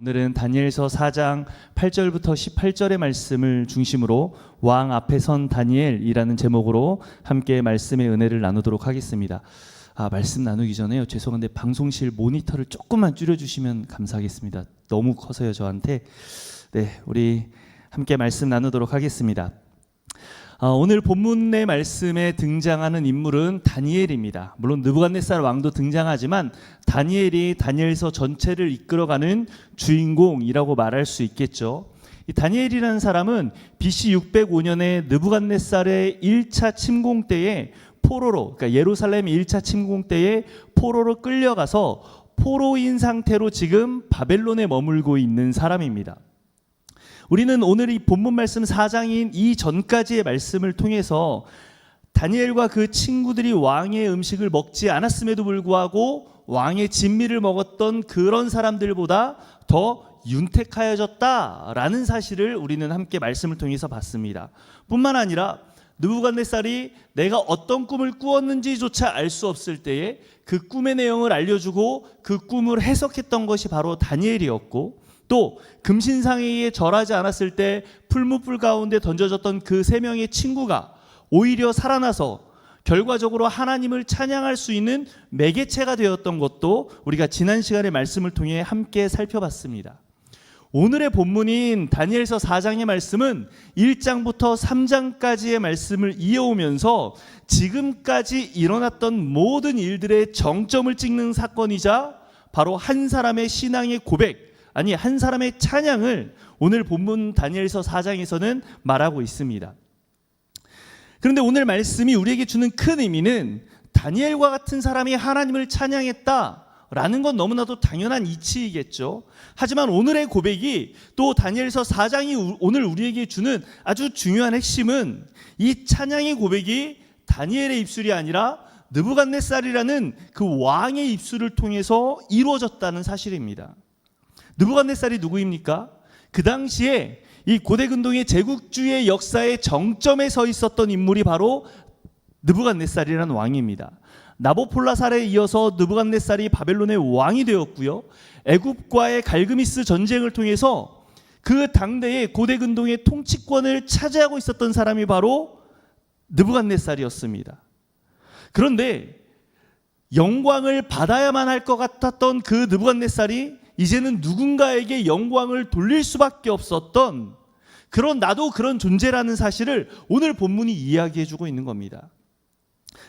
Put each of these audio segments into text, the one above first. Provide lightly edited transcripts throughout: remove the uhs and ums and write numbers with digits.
오늘은 다니엘서 4장 8절부터 18절의 말씀을 중심으로 왕 앞에 선 다니엘이라는 제목으로 함께 말씀의 은혜를 나누도록 하겠습니다. 말씀 나누기 전에요, 죄송한데 방송실 모니터를 조금만 줄여주시면 감사하겠습니다. 너무 커서요 저한테. 네, 우리 함께 말씀 나누도록 하겠습니다. 오늘 본문의 말씀에 등장하는 인물은 다니엘입니다. 물론 느부갓네살 왕도 등장하지만 다니엘이 다니엘서 전체를 이끌어가는 주인공이라고 말할 수 있겠죠. 이 다니엘이라는 사람은 BC 605년에 느부갓네살의 1차 침공 때에 포로로, 그러니까 예루살렘 1차 침공 때에 포로로 끌려가서 포로인 상태로 지금 바벨론에 머물고 있는 사람입니다. 우리는 오늘 이 본문 말씀 4장인 이 전까지의 말씀을 통해서 다니엘과 그 친구들이 왕의 음식을 먹지 않았음에도 불구하고 왕의 진미를 먹었던 그런 사람들보다 더 윤택하여졌다라는 사실을 우리는 함께 말씀을 통해서 봤습니다. 뿐만 아니라 느부갓네살이 내가 어떤 꿈을 꾸었는지조차 알 수 없을 때에 그 꿈의 내용을 알려주고 그 꿈을 해석했던 것이 바로 다니엘이었고, 또 금신상에 절하지 않았을 때 풀무불 가운데 던져졌던 그 세 명의 친구가 오히려 살아나서 결과적으로 하나님을 찬양할 수 있는 매개체가 되었던 것도 우리가 지난 시간의 말씀을 통해 함께 살펴봤습니다. 오늘의 본문인 다니엘서 4장의 말씀은 1장부터 3장까지의 말씀을 이어오면서 지금까지 일어났던 모든 일들의 정점을 찍는 사건이자 바로 한 사람의 신앙의 고백, 아니 한 사람의 찬양을 오늘 본문 다니엘서 4장에서는 말하고 있습니다. 그런데 오늘 말씀이 우리에게 주는 큰 의미는 다니엘과 같은 사람이 하나님을 찬양했다라는 건 너무나도 당연한 이치이겠죠. 하지만 오늘의 고백이 또 다니엘서 4장이 오늘 우리에게 주는 아주 중요한 핵심은 이 찬양의 고백이 다니엘의 입술이 아니라 느부갓네살이라는 그 왕의 입술을 통해서 이루어졌다는 사실입니다. 느부갓네살이 누구입니까? 그 당시에 이 고대 근동의 제국주의 역사의 정점에 서 있었던 인물이 바로 느부갓네살이라는 왕입니다. 나보폴라살에 이어서 느부갓네살이 바벨론의 왕이 되었고요, 애굽과의 갈그미스 전쟁을 통해서 그 당대의 고대 근동의 통치권을 차지하고 있었던 사람이 바로 느부갓네살이었습니다. 그런데 영광을 받아야만 할 것 같았던 그 느부갓네살이 이제는 누군가에게 영광을 돌릴 수밖에 없었던 그런 나도 그런 존재라는 사실을 오늘 본문이 이야기해주고 있는 겁니다.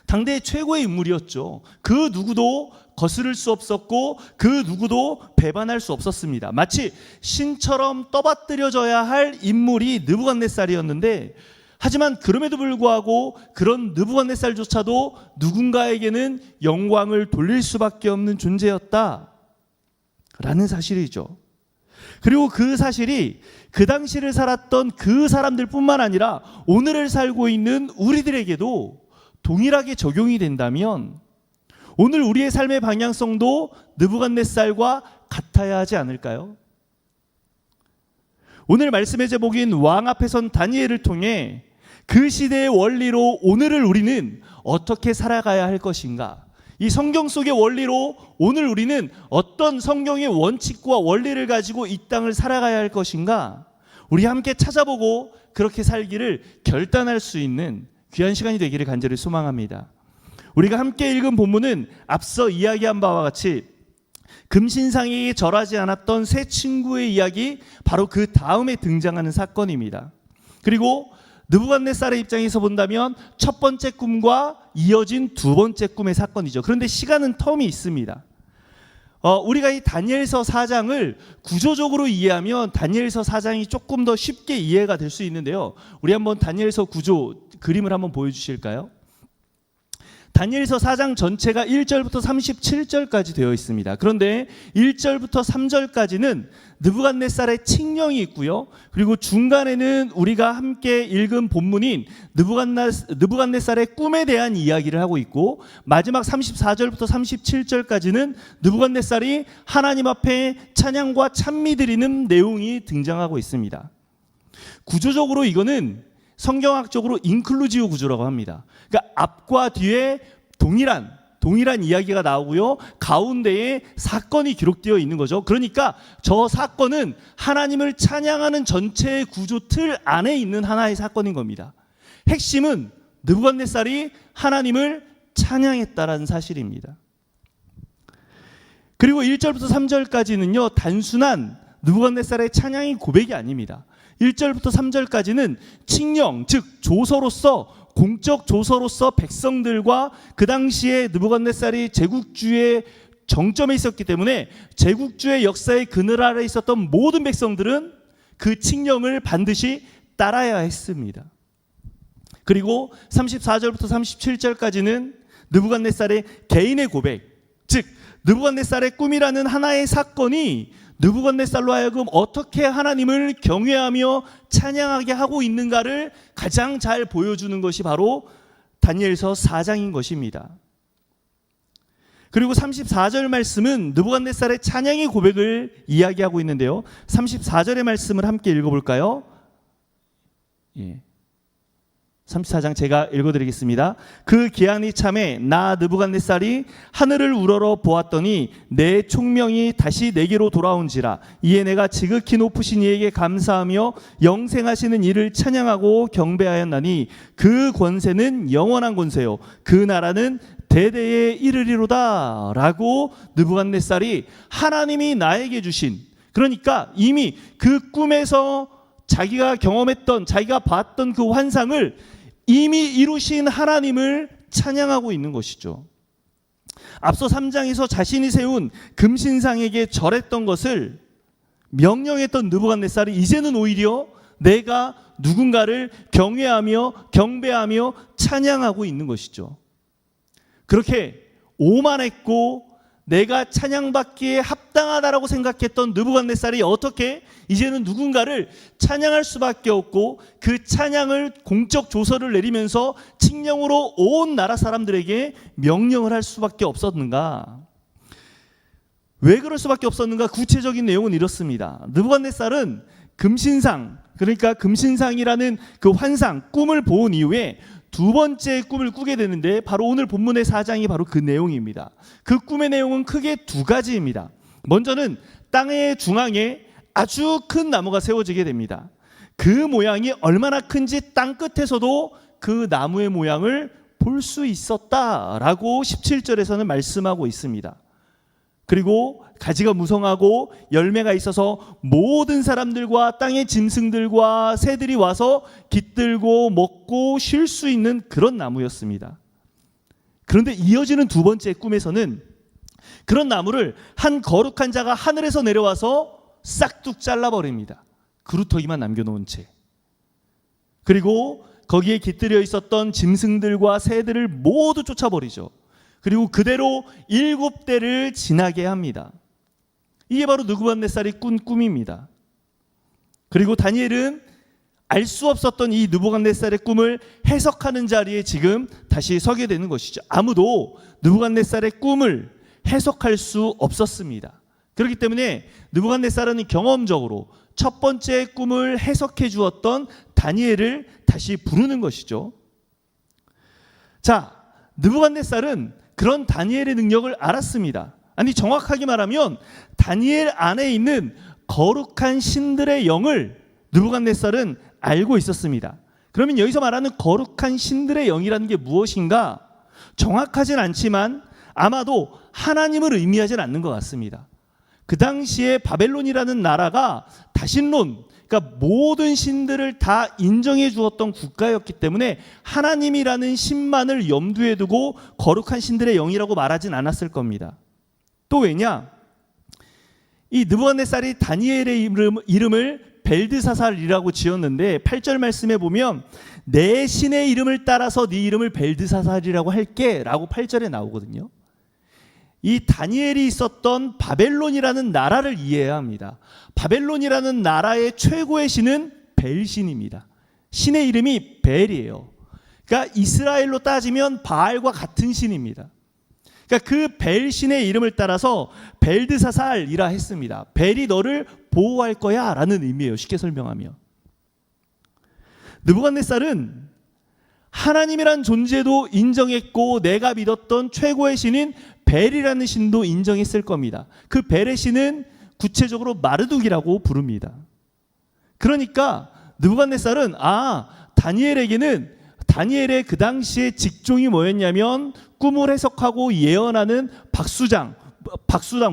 당대의 최고의 인물이었죠. 그 누구도 거스를 수 없었고 그 누구도 배반할 수 없었습니다. 마치 신처럼 떠받들여져야 할 인물이 느부갓네살이었는데, 하지만 그럼에도 불구하고 그런 느부갓네살조차도 누군가에게는 영광을 돌릴 수밖에 없는 존재였다 라는 사실이죠. 그리고 그 사실이 그 당시를 살았던 그 사람들 뿐만 아니라 오늘을 살고 있는 우리들에게도 동일하게 적용이 된다면 오늘 우리의 삶의 방향성도 느부갓네살과 같아야 하지 않을까요? 오늘 말씀의 제목인 왕 앞에 선 다니엘을 통해 그 시대의 원리로 오늘을 우리는 어떻게 살아가야 할 것인가, 이 성경 속의 원리로 오늘 우리는 어떤 성경의 원칙과 원리를 가지고 이 땅을 살아가야 할 것인가, 우리 함께 찾아보고 그렇게 살기를 결단할 수 있는 귀한 시간이 되기를 간절히 소망합니다. 우리가 함께 읽은 본문은 앞서 이야기한 바와 같이 금신상에 절하지 않았던 세 친구의 이야기, 바로 그 다음에 등장하는 사건입니다. 그리고 느부갓네살의 입장에서 본다면 첫 번째 꿈과 이어진 두 번째 꿈의 사건이죠. 그런데 시간은 텀이 있습니다. 우리가 이 다니엘서 4장을 구조적으로 이해하면 다니엘서 4장이 조금 더 쉽게 이해가 될 수 있는데요, 우리 한번 다니엘서 구조 그림을 한번 보여주실까요? 다니엘서 4장 전체가 1절부터 37절까지 되어 있습니다. 그런데 1절부터 3절까지는 느부갓네살의 칙령이 있고요, 그리고 중간에는 우리가 함께 읽은 본문인 느부갓네살의 꿈에 대한 이야기를 하고 있고, 마지막 34절부터 37절까지는 느부갓네살이 하나님 앞에 찬양과 찬미 드리는 내용이 등장하고 있습니다. 구조적으로 이거는 성경학적으로 인클루지브 구조라고 합니다. 그러니까 앞과 뒤에 동일한 동일한 이야기가 나오고요. 가운데에 사건이 기록되어 있는 거죠. 그러니까 저 사건은 하나님을 찬양하는 전체의 구조 틀 안에 있는 하나의 사건인 겁니다. 핵심은 느부갓네살이 하나님을 찬양했다라는 사실입니다. 그리고 1절부터 3절까지는요, 단순한 느부갓네살의 찬양의 고백이 아닙니다. 1절부터 3절까지는 칙령, 즉 조서로서, 공적 조서로서 백성들과 그 당시에 느부갓네살이 제국주의 정점에 있었기 때문에 제국주의 역사의 그늘 아래 있었던 모든 백성들은 그 칙령을 반드시 따라야 했습니다. 그리고 34절부터 37절까지는 느부갓네살의 개인의 고백, 즉 느부갓네살의 꿈이라는 하나의 사건이 느부갓네살로 하여금 어떻게 하나님을 경외하며 찬양하게 하고 있는가를 가장 잘 보여주는 것이 바로 다니엘서 4장인 것입니다. 그리고 34절 말씀은 느부갓네살의 찬양의 고백을 이야기하고 있는데요, 34절의 말씀을 함께 읽어볼까요? 34장 제가 읽어드리겠습니다. 그 기한이 참에 나 느부갓네살이 하늘을 우러러 보았더니 내 총명이 다시 내게로 돌아온지라. 이에 내가 지극히 높으신 이에게 감사하며 영생하시는 이를 찬양하고 경배하였나니 그 권세는 영원한 권세요 그 나라는 대대에 이르리로다 라고 느부갓네살이 하나님이 나에게 주신, 그러니까 이미 그 꿈에서 자기가 경험했던, 자기가 봤던 그 환상을 이미 이루신 하나님을 찬양하고 있는 것이죠. 앞서 3장에서 자신이 세운 금신상에게 절했던 것을 명령했던 느부갓네살이 이제는 오히려 내가 누군가를 경외하며 경배하며 찬양하고 있는 것이죠. 그렇게 오만했고 내가 찬양받기에 합당하다라고 생각했던 느부갓네살이 어떻게 이제는 누군가를 찬양할 수밖에 없고 그 찬양을 공적 조서를 내리면서 칙령으로 온 나라 사람들에게 명령을 할 수밖에 없었는가? 왜 그럴 수밖에 없었는가? 구체적인 내용은 이렇습니다. 느부갓네살은 금신상, 그러니까 금신상이라는 그 환상, 꿈을 본 이후에 두 번째 꿈을 꾸게 되는데 바로 오늘 본문의 4장이 바로 그 내용입니다. 그 꿈의 내용은 크게 두 가지입니다. 먼저는 땅의 중앙에 아주 큰 나무가 세워지게 됩니다. 그 모양이 얼마나 큰지 땅 끝에서도 그 나무의 모양을 볼 수 있었다라고 17절에서는 말씀하고 있습니다. 그리고 가지가 무성하고 열매가 있어서 모든 사람들과 땅의 짐승들과 새들이 와서 깃들고 먹고 쉴 수 있는 그런 나무였습니다. 그런데 이어지는 두 번째 꿈에서는 그런 나무를 한 거룩한 자가 하늘에서 내려와서 싹둑 잘라버립니다. 그루터기만 남겨놓은 채. 그리고 거기에 깃들여 있었던 짐승들과 새들을 모두 쫓아버리죠. 그리고 그대로 7대를 지나게 합니다. 이게 바로 느부갓네살이 꾼 꿈입니다. 그리고 다니엘은 알 수 없었던 이 느부갓네살의 꿈을 해석하는 자리에 지금 다시 서게 되는 것이죠. 아무도 느부갓네살의 꿈을 해석할 수 없었습니다. 그렇기 때문에 느부갓네살은 경험적으로 첫 번째 꿈을 해석해 주었던 다니엘을 다시 부르는 것이죠. 자, 느부갓네살은 그런 다니엘의 능력을 알았습니다. 아니, 정확하게 말하면 다니엘 안에 있는 거룩한 신들의 영을 느부갓네살은 알고 있었습니다. 그러면 여기서 말하는 거룩한 신들의 영이라는 게 무엇인가? 정확하진 않지만 아마도 하나님을 의미하진 않는 것 같습니다. 그 당시에 바벨론이라는 나라가 다신론, 그러니까 모든 신들을 다 인정해 주었던 국가였기 때문에 하나님이라는 신만을 염두에 두고 거룩한 신들의 영이라고 말하진 않았을 겁니다. 또 왜냐? 이 느부갓네살이 다니엘의 이름을 벨드사살이라고 지었는데 8절 말씀에 보면 내 신의 이름을 따라서 네 이름을 벨드사살이라고 할게 라고 8절에 나오거든요. 이 다니엘이 있었던 바벨론이라는 나라를 이해해야 합니다. 바벨론이라는 나라의 최고의 신은 벨신입니다. 신의 이름이 벨이에요. 그러니까 이스라엘로 따지면 바알과 같은 신입니다. 그러니까 그 벨신의 이름을 따라서 벨드사살이라 했습니다. 벨이 너를 보호할 거야 라는 의미예요. 쉽게 설명하면. 느부갓네살은 하나님이란 존재도 인정했고 내가 믿었던 최고의 신인 벨이라는 신도 인정했을 겁니다. 그 벨의 신은 구체적으로 마르둑이라고 부릅니다. 그러니까 느부갓네살은 다니엘의 그 당시에 직종이 뭐였냐면 꿈을 해석하고 예언하는 박수장,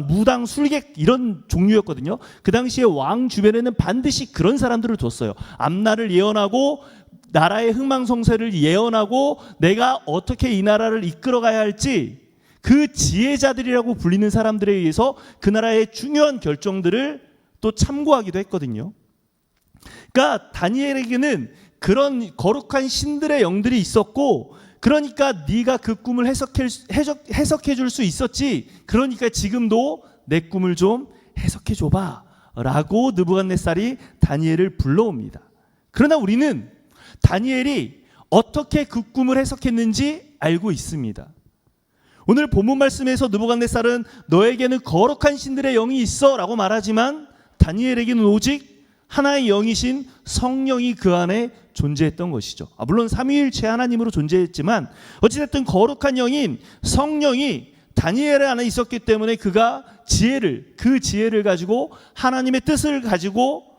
무당, 술객 이런 종류였거든요. 그 당시에 왕 주변에는 반드시 그런 사람들을 뒀어요. 앞날을 예언하고 나라의 흥망성쇠를 예언하고 내가 어떻게 이 나라를 이끌어가야 할지 그 지혜자들이라고 불리는 사람들에 의해서 그 나라의 중요한 결정들을 또 참고하기도 했거든요. 그러니까 다니엘에게는 그런 거룩한 신들의 영들이 있었고, 그러니까 네가 그 꿈을 해석해 줄 수 있었지. 그러니까 지금도 내 꿈을 좀 해석해 줘봐 라고 느부갓네살이 다니엘을 불러옵니다. 그러나 우리는 다니엘이 어떻게 그 꿈을 해석했는지 알고 있습니다. 오늘 본문 말씀에서 느부갓네살은 너에게는 거룩한 신들의 영이 있어 라고 말하지만 다니엘에게는 오직 하나의 영이신 성령이 그 안에 존재했던 것이죠. 물론 삼위일체 하나님으로 존재했지만 어찌됐든 거룩한 영인 성령이 다니엘 안에 있었기 때문에 그가 그 지혜를 가지고 하나님의 뜻을 가지고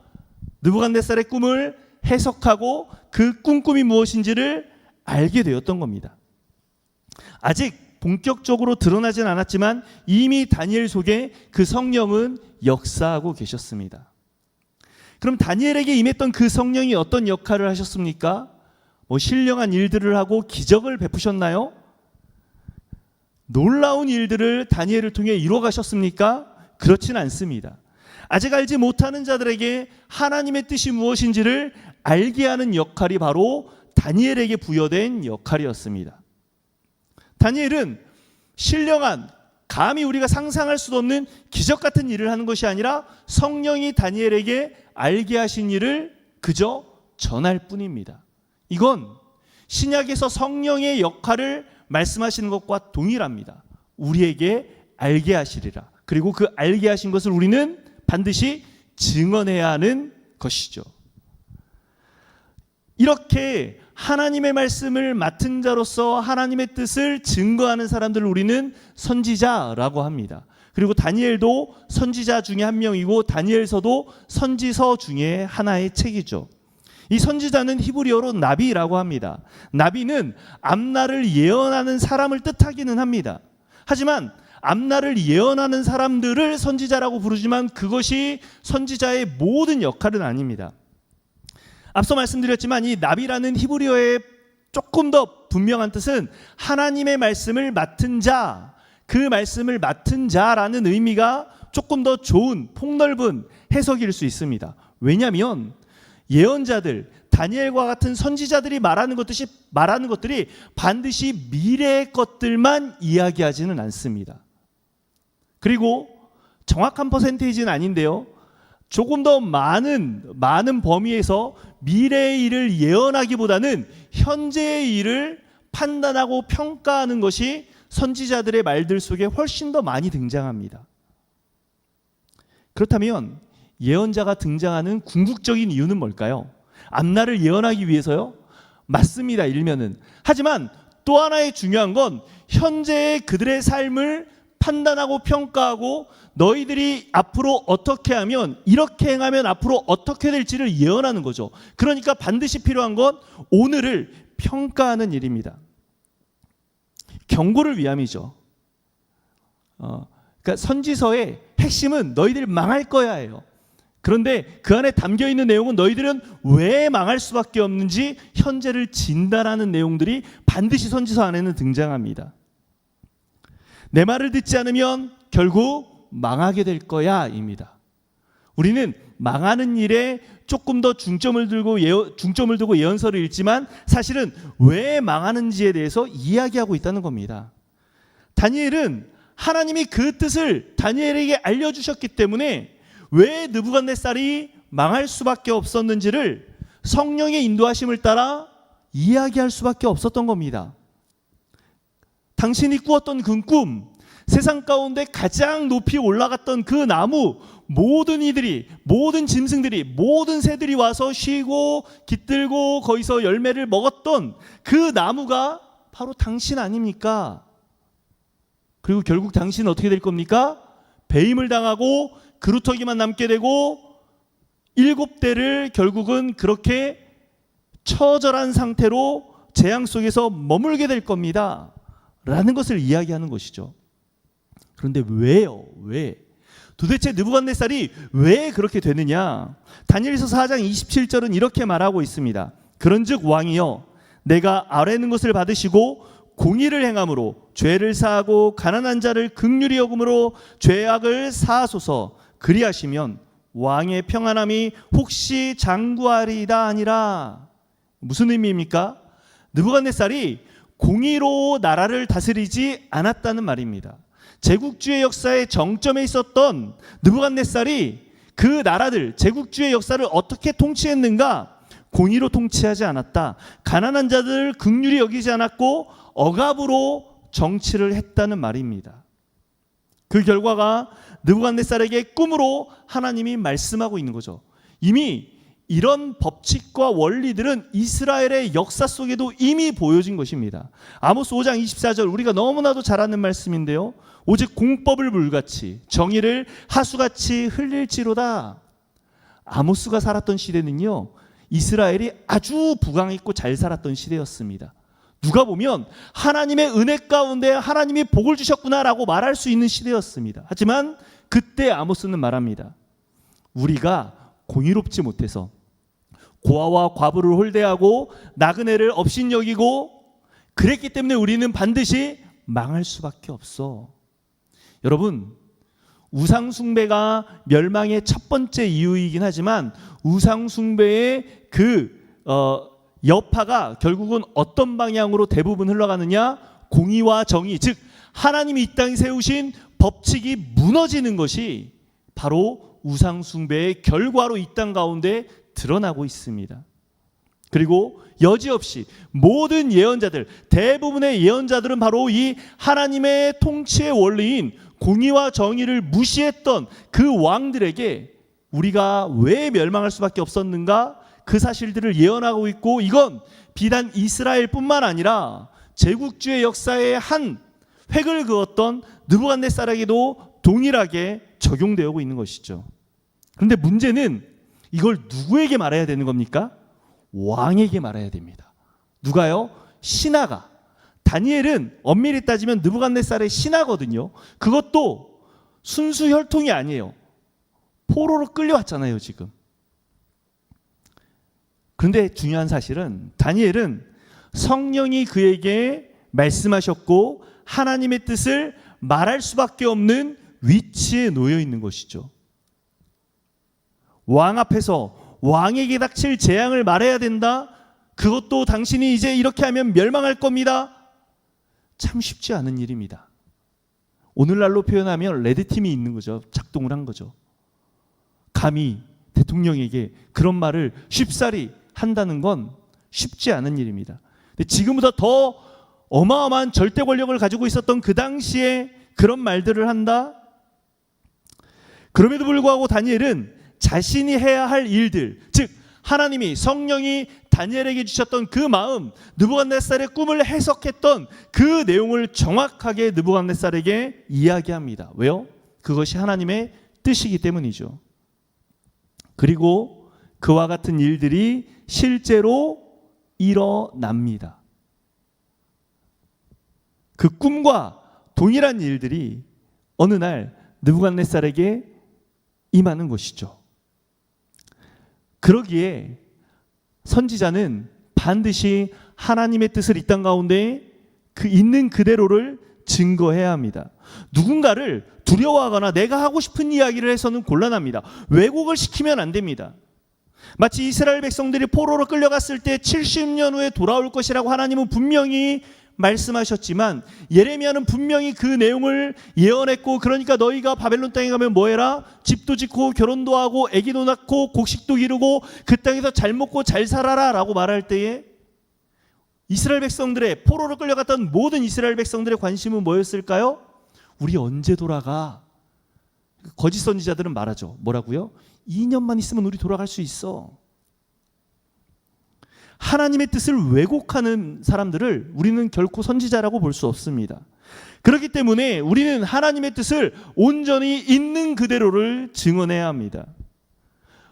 느부갓네살의 꿈을 해석하고 그 꿈이 무엇인지를 알게 되었던 겁니다. 아직 본격적으로 드러나진 않았지만 이미 다니엘 속에 그 성령은 역사하고 계셨습니다. 그럼 다니엘에게 임했던 그 성령이 어떤 역할을 하셨습니까? 신령한 일들을 하고 기적을 베푸셨나요? 놀라운 일들을 다니엘을 통해 이루어 가셨습니까? 그렇진 않습니다. 아직 알지 못하는 자들에게 하나님의 뜻이 무엇인지를 알게 하는 역할이 바로 다니엘에게 부여된 역할이었습니다. 다니엘은 신령한, 감히 우리가 상상할 수도 없는 기적 같은 일을 하는 것이 아니라 성령이 다니엘에게 알게 하신 일을 그저 전할 뿐입니다. 이건 신약에서 성령의 역할을 말씀하시는 것과 동일합니다. 우리에게 알게 하시리라. 그리고 그 알게 하신 것을 우리는 반드시 증언해야 하는 것이죠. 이렇게 하나님의 말씀을 맡은 자로서 하나님의 뜻을 증거하는 사람들을 우리는 선지자라고 합니다. 그리고 다니엘도 선지자 중에 한 명이고 다니엘서도 선지서 중에 하나의 책이죠. 이 선지자는 히브리어로 나비라고 합니다. 나비는 앞날을 예언하는 사람을 뜻하기는 합니다. 하지만 앞날을 예언하는 사람들을 선지자라고 부르지만 그것이 선지자의 모든 역할은 아닙니다. 앞서 말씀드렸지만 이 나비라는 히브리어의 조금 더 분명한 뜻은 하나님의 말씀을 맡은 자, 그 말씀을 맡은 자라는 의미가 조금 더 좋은 폭넓은 해석일 수 있습니다. 왜냐하면 예언자들, 다니엘과 같은 선지자들이 말하는 것들이 반드시 미래의 것들만 이야기하지는 않습니다. 그리고 정확한 퍼센테이지는 아닌데요, 조금 더 많은 범위에서 미래의 일을 예언하기보다는 현재의 일을 판단하고 평가하는 것이 선지자들의 말들 속에 훨씬 더 많이 등장합니다. 그렇다면 예언자가 등장하는 궁극적인 이유는 뭘까요? 앞날을 예언하기 위해서요? 맞습니다, 일면은. 하지만 또 하나의 중요한 건 현재의 그들의 삶을 판단하고 평가하고 너희들이 앞으로 어떻게 하면, 이렇게 행하면 앞으로 어떻게 될지를 예언하는 거죠. 그러니까 반드시 필요한 건 오늘을 평가하는 일입니다. 경고를 위함이죠. 그러니까 선지서의 핵심은 너희들 망할 거야예요. 그런데 그 안에 담겨있는 내용은 너희들은 왜 망할 수밖에 없는지 현재를 진단하는 내용들이 반드시 선지서 안에는 등장합니다. 내 말을 듣지 않으면 결국 망하게 될 거야 입니다. 우리는 망하는 일에 조금 더 중점을 두고 예언서를 읽지만 사실은 왜 망하는지에 대해서 이야기하고 있다는 겁니다. 다니엘은 하나님이 그 뜻을 다니엘에게 알려주셨기 때문에 왜 느부갓네살이 망할 수밖에 없었는지를 성령의 인도하심을 따라 이야기할 수밖에 없었던 겁니다. 당신이 꾸었던 그 꿈, 세상 가운데 가장 높이 올라갔던 그 나무, 모든 이들이, 모든 짐승들이, 모든 새들이 와서 쉬고 깃들고 거기서 열매를 먹었던 그 나무가 바로 당신 아닙니까? 그리고 결국 당신은 어떻게 될 겁니까? 배임을 당하고 그루터기만 남게 되고 7대를 결국은 그렇게 처절한 상태로 재앙 속에서 머물게 될 겁니다 라는 것을 이야기하는 것이죠. 그런데 왜요? 왜? 도대체 느부갓네살이 왜 그렇게 되느냐? 다니엘서 4장 27절은 이렇게 말하고 있습니다. 그런즉 왕이여 내가 아뢰는 것을 받으시고 공의를 행함으로 죄를 사하고 가난한 자를 긍휼히 여김으로 죄악을 사하소서. 그리하시면 왕의 평안함이 혹시 장구하리이다 아니라. 무슨 의미입니까? 느부갓네살이 공의로 나라를 다스리지 않았다는 말입니다. 제국주의 역사의 정점에 있었던 느부갓네살이 그 나라들, 제국주의 역사를 어떻게 통치했는가? 공의로 통치하지 않았다. 가난한 자들을 긍휼히 여기지 않았고 억압으로 정치를 했다는 말입니다. 그 결과가 느부갓네살에게 꿈으로 하나님이 말씀하고 있는 거죠. 이미 이런 법칙과 원리들은 이스라엘의 역사 속에도 이미 보여진 것입니다. 아모스 5장 24절 우리가 너무나도 잘 아는 말씀인데요. 오직 공법을 물같이 정의를 하수같이 흘릴지로다. 아모스가 살았던 시대는요, 이스라엘이 아주 부강했고 잘 살았던 시대였습니다. 누가 보면 하나님의 은혜 가운데 하나님이 복을 주셨구나라고 말할 수 있는 시대였습니다. 하지만 그때 아모스는 말합니다. 우리가 공의롭지 못해서 고아와 과부를 홀대하고 나그네를 업신여기고 그랬기 때문에 우리는 반드시 망할 수밖에 없어. 여러분, 우상숭배가 멸망의 첫 번째 이유이긴 하지만 우상숭배의 그 여파가 결국은 어떤 방향으로 대부분 흘러가느냐? 공의와 정의, 즉 하나님이 이 땅에 세우신 법칙이 무너지는 것이 바로 우상숭배의 결과로 이 땅 가운데 드러나고 있습니다. 그리고 여지없이 모든 예언자들, 대부분의 예언자들은 바로 이 하나님의 통치의 원리인 공의와 정의를 무시했던 그 왕들에게 우리가 왜 멸망할 수밖에 없었는가? 그 사실들을 예언하고 있고, 이건 비단 이스라엘뿐만 아니라 제국주의 역사의 한 획을 그었던 느부갓네살에게도 동일하게 적용되고 있는 것이죠. 그런데 문제는 이걸 누구에게 말해야 되는 겁니까? 왕에게 말해야 됩니다. 누가요? 신하가. 다니엘은 엄밀히 따지면 느부갓네살의 신하거든요. 그것도 순수 혈통이 아니에요. 포로로 끌려왔잖아요, 지금. 그런데 중요한 사실은 다니엘은 성령이 그에게 말씀하셨고 하나님의 뜻을 말할 수밖에 없는 위치에 놓여 있는 것이죠. 왕 앞에서 왕에게 닥칠 재앙을 말해야 된다? 그것도 당신이 이제 이렇게 하면 멸망할 겁니다. 참 쉽지 않은 일입니다. 오늘날로 표현하면 레드팀이 있는 거죠. 작동을 한 거죠. 감히 대통령에게 그런 말을 쉽사리 한다는 건 쉽지 않은 일입니다. 근데 지금보다 더 어마어마한 절대 권력을 가지고 있었던 그 당시에 그런 말들을 한다? 그럼에도 불구하고 다니엘은 자신이 해야 할 일들, 즉 하나님이, 성령이 다니엘에게 주셨던 그 마음, 느부갓네살의 꿈을 해석했던 그 내용을 정확하게 느부갓네살에게 이야기합니다. 왜요? 그것이 하나님의 뜻이기 때문이죠. 그리고 그와 같은 일들이 실제로 일어납니다. 그 꿈과 동일한 일들이 어느 날 느부갓네살에게 임하는 것이죠. 그러기에 선지자는 반드시 하나님의 뜻을 이 땅 가운데 그 있는 그대로를 증거해야 합니다. 누군가를 두려워하거나 내가 하고 싶은 이야기를 해서는 곤란합니다. 왜곡을 시키면 안 됩니다. 마치 이스라엘 백성들이 포로로 끌려갔을 때 70년 후에 돌아올 것이라고 하나님은 분명히 말씀하셨지만 예레미야는 분명히 그 내용을 예언했고, 그러니까 너희가 바벨론 땅에 가면 뭐해라? 집도 짓고 결혼도 하고 아기도 낳고 곡식도 기르고 그 땅에서 잘 먹고 잘 살아라 라고 말할 때에 이스라엘 백성들의, 포로로 끌려갔던 모든 이스라엘 백성들의 관심은 뭐였을까요? 우리 언제 돌아가? 거짓 선지자들은 말하죠. 뭐라고요? 2년만 있으면 우리 돌아갈 수 있어. 하나님의 뜻을 왜곡하는 사람들을 우리는 결코 선지자라고 볼 수 없습니다. 그렇기 때문에 우리는 하나님의 뜻을 온전히 있는 그대로를 증언해야 합니다.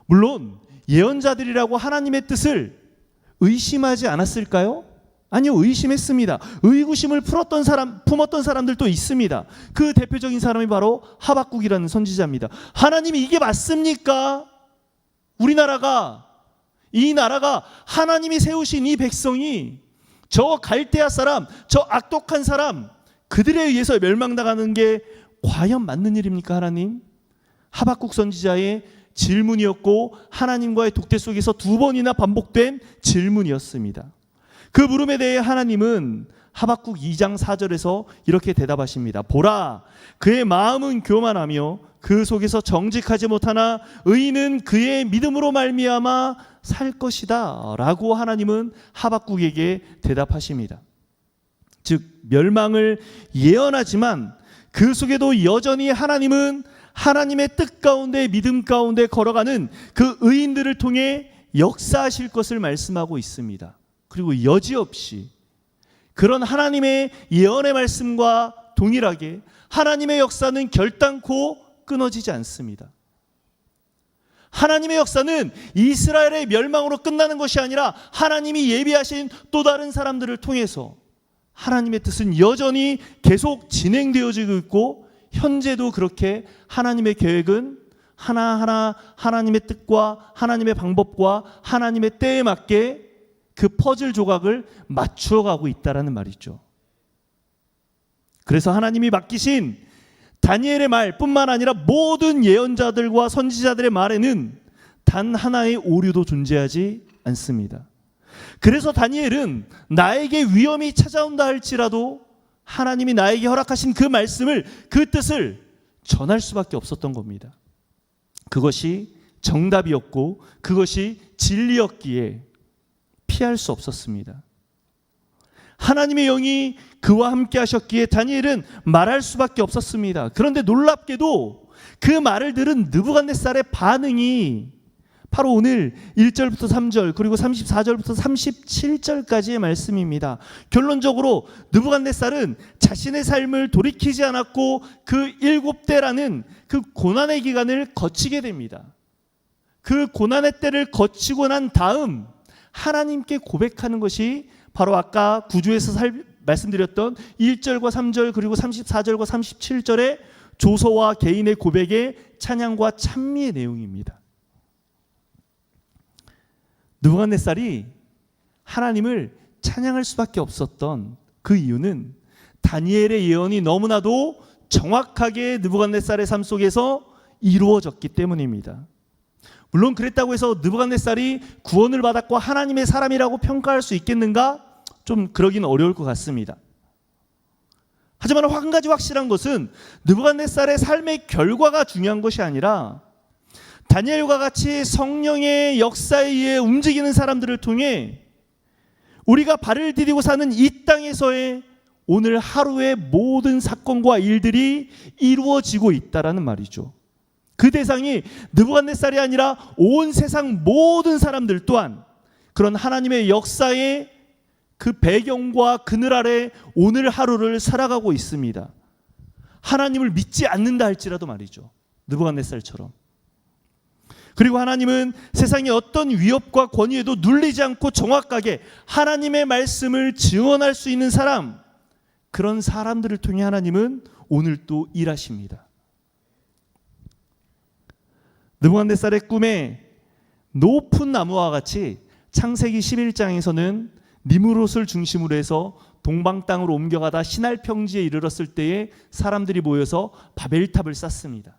물론 예언자들이라고 하나님의 뜻을 의심하지 않았을까요? 아니요, 의심했습니다. 의구심을 품었던 사람들도 있습니다. 그 대표적인 사람이 바로 하박국이라는 선지자입니다. 하나님이 이게 맞습니까? 이 나라가 하나님이 세우신 이 백성이 저 갈대아 사람, 저 악독한 사람, 그들에 의해서 멸망당하는 게 과연 맞는 일입니까, 하나님? 하박국 선지자의 질문이었고 하나님과의 독대 속에서 2번이나 반복된 질문이었습니다. 그 물음에 대해 하나님은 하박국 2장 4절에서 이렇게 대답하십니다. 보라, 그의 마음은 교만하며 그 속에서 정직하지 못하나 의인은 그의 믿음으로 말미암아 살 것이다 라고 하나님은 하박국에게 대답하십니다. 즉 멸망을 예언하지만 그 속에도 여전히 하나님은 하나님의 뜻 가운데 믿음 가운데 걸어가는 그 의인들을 통해 역사하실 것을 말씀하고 있습니다. 그리고 여지없이 그런 하나님의 예언의 말씀과 동일하게 하나님의 역사는 결단코 끊어지지 않습니다. 하나님의 역사는 이스라엘의 멸망으로 끝나는 것이 아니라 하나님이 예비하신 또 다른 사람들을 통해서 하나님의 뜻은 여전히 계속 진행되어지고 있고 현재도 그렇게 하나님의 계획은 하나하나 하나님의 뜻과 하나님의 방법과 하나님의 때에 맞게 그 퍼즐 조각을 맞추어가고 있다라는 말이죠. 그래서 하나님이 맡기신 다니엘의 말뿐만 아니라 모든 예언자들과 선지자들의 말에는 단 하나의 오류도 존재하지 않습니다. 그래서 다니엘은 나에게 위험이 찾아온다 할지라도 하나님이 나에게 허락하신 그 말씀을, 그 뜻을 전할 수밖에 없었던 겁니다. 그것이 정답이었고 그것이 진리였기에 피할 수 없었습니다. 하나님의 영이 그와 함께 하셨기에 다니엘은 말할 수밖에 없었습니다. 그런데 놀랍게도 그 말을 들은 느부갓네살의 반응이 바로 오늘 1절부터 3절 그리고 34절부터 37절까지의 말씀입니다. 결론적으로 느부갓네살은 자신의 삶을 돌이키지 않았고 그 7대라는 그 고난의 기간을 거치게 됩니다. 그 고난의 때를 거치고 난 다음 하나님께 고백하는 것이 바로 아까 구주에서 말씀드렸던 1절과 3절 그리고 34절과 37절의 조서와 개인의 고백의 찬양과 찬미의 내용입니다. 느부갓네살이 하나님을 찬양할 수밖에 없었던 그 이유는 다니엘의 예언이 너무나도 정확하게 느부갓네살의 삶 속에서 이루어졌기 때문입니다. 물론 그랬다고 해서 느부갓네살이 구원을 받았고 하나님의 사람이라고 평가할 수 있겠는가? 좀 그러긴 어려울 것 같습니다. 하지만 한 가지 확실한 것은 느부갓네살의 삶의 결과가 중요한 것이 아니라 다니엘과 같이 성령의 역사에 의해 움직이는 사람들을 통해 우리가 발을 디디고 사는 이 땅에서의 오늘 하루의 모든 사건과 일들이 이루어지고 있다라는 말이죠. 그 대상이 느부갓네살이 아니라 온 세상 모든 사람들 또한 그런 하나님의 역사의 그 배경과 그늘 아래 오늘 하루를 살아가고 있습니다. 하나님을 믿지 않는다 할지라도 말이죠. 느부갓네살처럼. 그리고 하나님은 세상의 어떤 위협과 권위에도 눌리지 않고 정확하게 하나님의 말씀을 증언할 수 있는 사람, 그런 사람들을 통해 하나님은 오늘 또 일하십니다. 느부갓네살의 꿈에 높은 나무와 같이 창세기 11장에서는 니므롯을 중심으로 해서 동방 땅으로 옮겨가다 시날 평지에 이르렀을 때에 사람들이 모여서 바벨탑을 쌓습니다.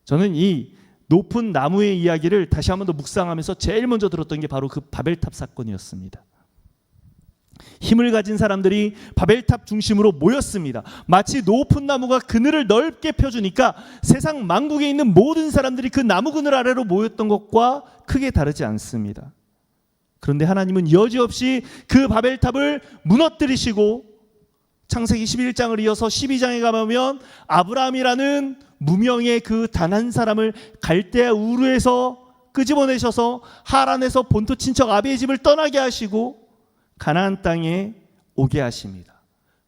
저는 이 높은 나무의 이야기를 다시 한 번 더 묵상하면서 제일 먼저 들었던 게 바로 그 바벨탑 사건이었습니다. 힘을 가진 사람들이 바벨탑 중심으로 모였습니다. 마치 높은 나무가 그늘을 넓게 펴주니까 세상 만국에 있는 모든 사람들이 그 나무 그늘 아래로 모였던 것과 크게 다르지 않습니다. 그런데 하나님은 여지없이 그 바벨탑을 무너뜨리시고 창세기 11장을 이어서 12장에 가보면 아브라함이라는 무명의 그 단 한 사람을 갈대아 우르에서 끄집어내셔서 하란에서 본토 친척 아비의 집을 떠나게 하시고 가나안 땅에 오게 하십니다.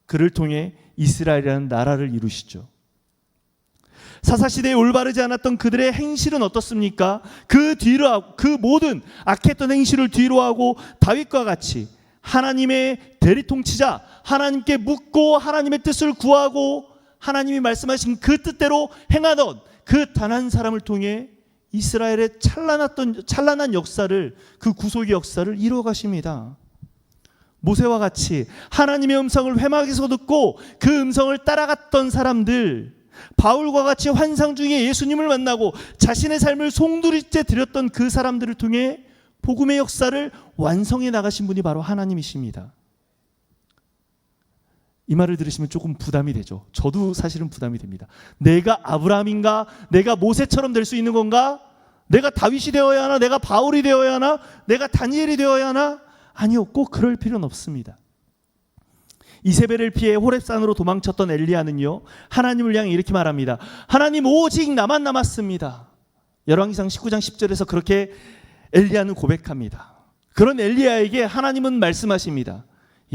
그를 통해 이스라엘이라는 나라를 이루시죠. 사사시대에 올바르지 않았던 그들의 행실은 어떻습니까? 그 모든 악했던 행실을 뒤로하고 다윗과 같이 하나님의 대리통치자, 하나님께 묻고 하나님의 뜻을 구하고 하나님이 말씀하신 그 뜻대로 행하던 그 단 한 사람을 통해 이스라엘의 찬란한 역사를, 그 구속의 역사를 이루어 가십니다. 모세와 같이 하나님의 음성을 회막에서 듣고 그 음성을 따라갔던 사람들, 바울과 같이 환상 중에 예수님을 만나고 자신의 삶을 송두리째 드렸던 그 사람들을 통해 복음의 역사를 완성해 나가신 분이 바로 하나님이십니다. 이 말을 들으시면 조금 부담이 되죠. 저도 사실은 부담이 됩니다. 내가 아브라함인가? 내가 모세처럼 될 수 있는 건가? 내가 다윗이 되어야 하나? 내가 바울이 되어야 하나? 내가 다니엘이 되어야 하나? 아니요, 꼭 그럴 필요는 없습니다. 이세벨을 피해 호렙산으로 도망쳤던 엘리야는요, 하나님을 향해 이렇게 말합니다. 하나님, 오직 나만 남았습니다. 열왕기상 19장 10절에서 그렇게 엘리야는 고백합니다. 그런 엘리야에게 하나님은 말씀하십니다.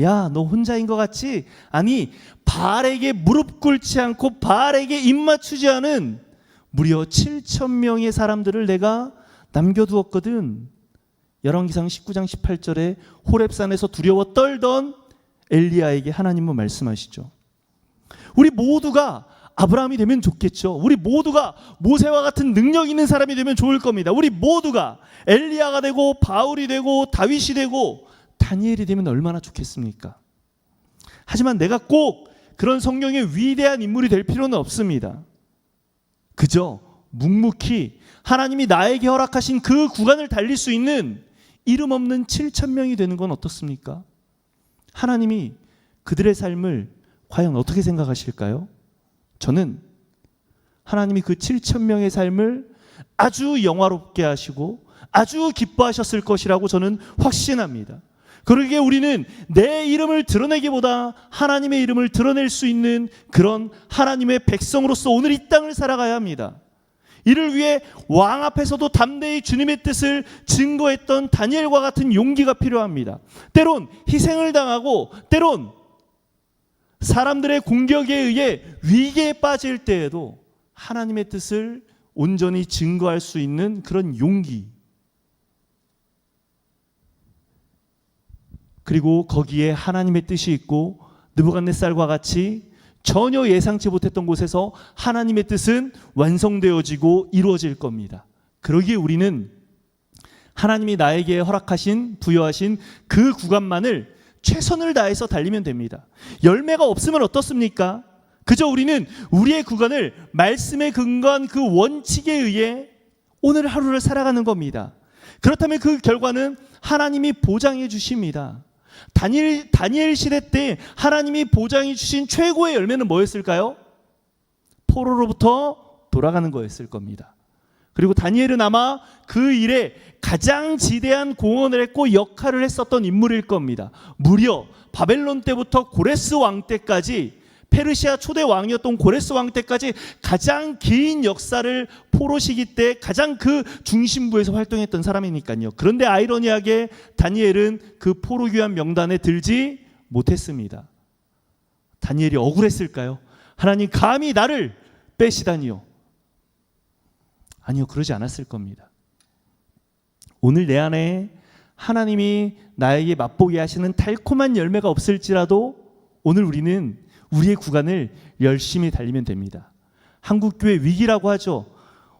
야, 너 혼자인 것 같지? 아니, 바알에게 무릎 꿇지 않고 바알에게 입 맞추지 않은 무려 7,000명의 사람들을 내가 남겨두었거든. 열왕기상 19장 18절에 호렙산에서 두려워 떨던 엘리야에게 하나님은 말씀하시죠. 우리 모두가 아브라함이 되면 좋겠죠. 우리 모두가 모세와 같은 능력 있는 사람이 되면 좋을 겁니다. 우리 모두가 엘리야가 되고 바울이 되고 다윗이 되고 다니엘이 되면 얼마나 좋겠습니까? 하지만 내가 꼭 그런 성경의 위대한 인물이 될 필요는 없습니다. 그저 묵묵히 하나님이 나에게 허락하신 그 구간을 달릴 수 있는 이름 없는 7,000명이 되는 건 어떻습니까? 하나님이 그들의 삶을 과연 어떻게 생각하실까요? 저는 하나님이 그 7,000명의 삶을 아주 영화롭게 하시고 아주 기뻐하셨을 것이라고 저는 확신합니다. 그러기에 우리는 내 이름을 드러내기보다 하나님의 이름을 드러낼 수 있는 그런 하나님의 백성으로서 오늘 이 땅을 살아가야 합니다. 이를 위해 왕 앞에서도 담대히 주님의 뜻을 증거했던 다니엘과 같은 용기가 필요합니다. 때론 희생을 당하고 때론 사람들의 공격에 의해 위기에 빠질 때에도 하나님의 뜻을 온전히 증거할 수 있는 그런 용기, 그리고 거기에 하나님의 뜻이 있고 느부갓네살과 같이 전혀 예상치 못했던 곳에서 하나님의 뜻은 완성되어지고 이루어질 겁니다. 그러기에 우리는 하나님이 나에게 허락하신, 부여하신 그 구간만을 최선을 다해서 달리면 됩니다. 열매가 없으면 어떻습니까? 그저 우리는 우리의 구간을 말씀에 근거한 그 원칙에 의해 오늘 하루를 살아가는 겁니다. 그렇다면 그 결과는 하나님이 보장해 주십니다. 다니엘 시대 때 하나님이 보장해 주신 최고의 열매는 뭐였을까요? 포로로부터 돌아가는 거였을 겁니다. 그리고 다니엘은 아마 그 일에 가장 지대한 공헌을 했고 역할을 했었던 인물일 겁니다. 무려 바벨론 때부터 고레스 왕 때까지, 페르시아 초대 왕이었던 고레스 왕 때까지 가장 긴 역사를 포로 시기 때 가장 그 중심부에서 활동했던 사람이니까요. 그런데 아이러니하게 다니엘은 그 포로 귀환 명단에 들지 못했습니다. 다니엘이 억울했을까요? 하나님 감히 나를 빼시다니요. 아니요, 그러지 않았을 겁니다. 오늘 내 안에 하나님이 나에게 맛보게 하시는 달콤한 열매가 없을지라도 오늘 우리는 우리의 구간을 열심히 달리면 됩니다. 한국교회 위기라고 하죠.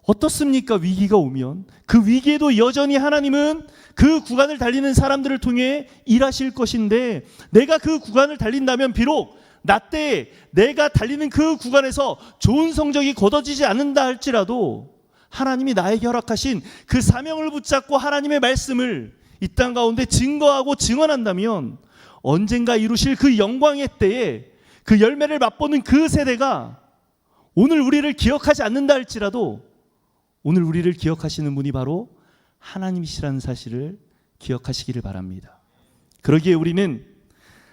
어떻습니까? 위기가 오면 그 위기에도 여전히 하나님은 그 구간을 달리는 사람들을 통해 일하실 것인데, 내가 그 구간을 달린다면 비록 나 때 내가 달리는 그 구간에서 좋은 성적이 거둬지지 않는다 할지라도 하나님이 나에게 허락하신 그 사명을 붙잡고 하나님의 말씀을 이 땅 가운데 증거하고 증언한다면 언젠가 이루실 그 영광의 때에 그 열매를 맛보는 그 세대가 오늘 우리를 기억하지 않는다 할지라도 오늘 우리를 기억하시는 분이 바로 하나님이시라는 사실을 기억하시기를 바랍니다. 그러기에 우리는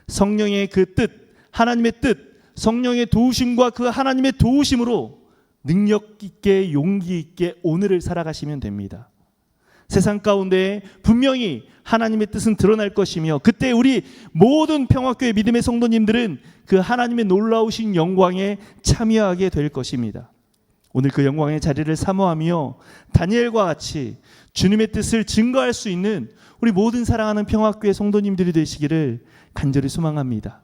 성령의 그 뜻, 하나님의 뜻, 성령의 도우심과 그 하나님의 도우심으로 능력 있게 용기 있게 오늘을 살아가시면 됩니다. 세상 가운데 분명히 하나님의 뜻은 드러날 것이며 그때 우리 모든 평화교회 믿음의 성도님들은 그 하나님의 놀라우신 영광에 참여하게 될 것입니다. 오늘 그 영광의 자리를 사모하며 다니엘과 같이 주님의 뜻을 증거할 수 있는 우리 모든 사랑하는 평화교회 성도님들이 되시기를 간절히 소망합니다.